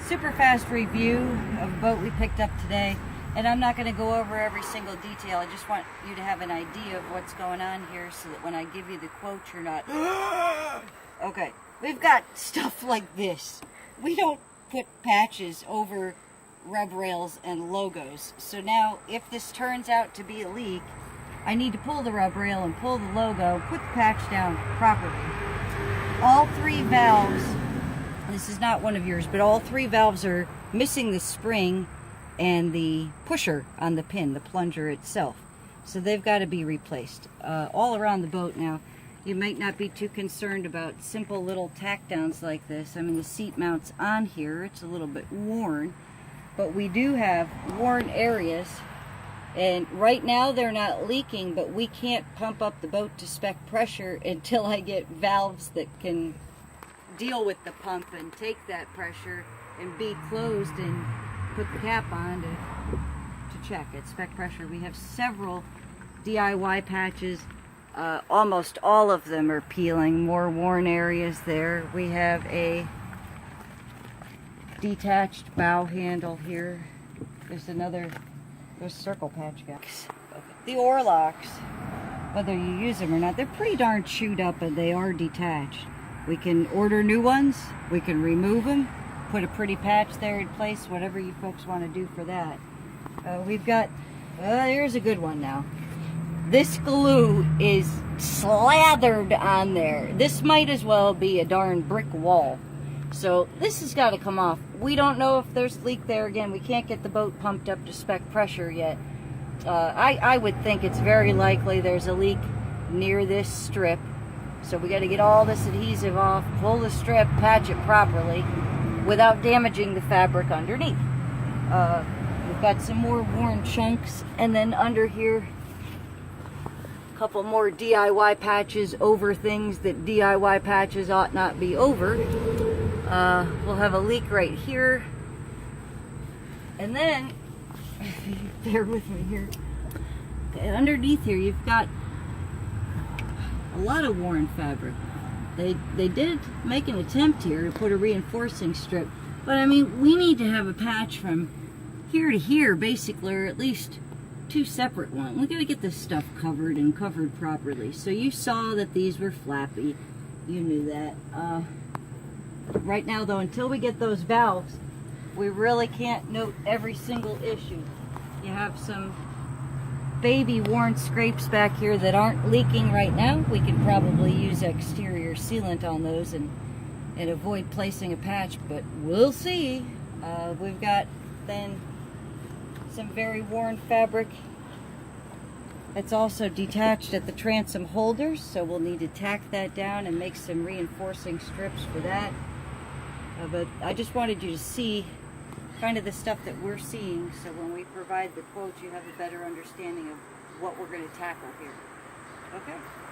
super fast review of a boat we picked up today, and I'm not going to go over every single detail. I just want you to have an idea of what's going on here so that when I give you the quote, you're not okay. We've got stuff like this. We don't put patches over rub rails and logos. So now if this turns out to be a leak, I need to pull the rub rail and pull the logo, put the patch down properly. All three valves, this is not one of yours, but all three valves are missing the spring and the pusher on the pin, the plunger itself. So they've got to be replaced. All around the boat now, you might not be too concerned about simple little tack downs like this. I mean, the seat mounts on here, it's a little bit worn, but we do have worn areas, and right now they're not leaking, but we can't pump up the boat to spec pressure until I get valves that can deal with the pump and take that pressure and be closed and put the cap on to check at spec pressure. We have several DIY patches. Almost all of them are peeling. More worn areas there. We have a detached bow handle here. There's circle patch guys. The oar locks, whether you use them or not, they're pretty darn chewed up and they are detached. We can order new ones, we can remove them, put a pretty patch there in place, whatever you folks want to do for that. We've got, here's a good one now. This glue is slathered on there. This might as well be a darn brick wall. So this has got to come off. We don't know if there's a leak there. Again, we can't get the boat pumped up to spec pressure yet. I would think it's very likely there's a leak near this strip. So we got to get all this adhesive off, pull the strip, patch it properly without damaging the fabric underneath. We've got some more worn chunks, and then under here, a couple more DIY patches over things that DIY patches ought not be over. We'll have a leak right here, and then bear with me here. Underneath here, you've got a lot of worn fabric. They did make an attempt here to put a reinforcing strip, but I mean, we need to have a patch from here to here, basically, or at least two separate ones. We got to get this stuff covered and covered properly. So you saw that these were flappy. You knew that. Right now, though, until we get those valves, we really can't note every single issue. You have some baby worn scrapes back here that aren't leaking right now. We can probably use exterior sealant on those and avoid placing a patch, but we'll see. We've got then some very worn fabric that's also detached at the transom holders, so we'll need to tack that down and make some reinforcing strips for that. But I just wanted you to see kind of the stuff that we're seeing, so when we provide the quote, you have a better understanding of what we're going to tackle here. Okay?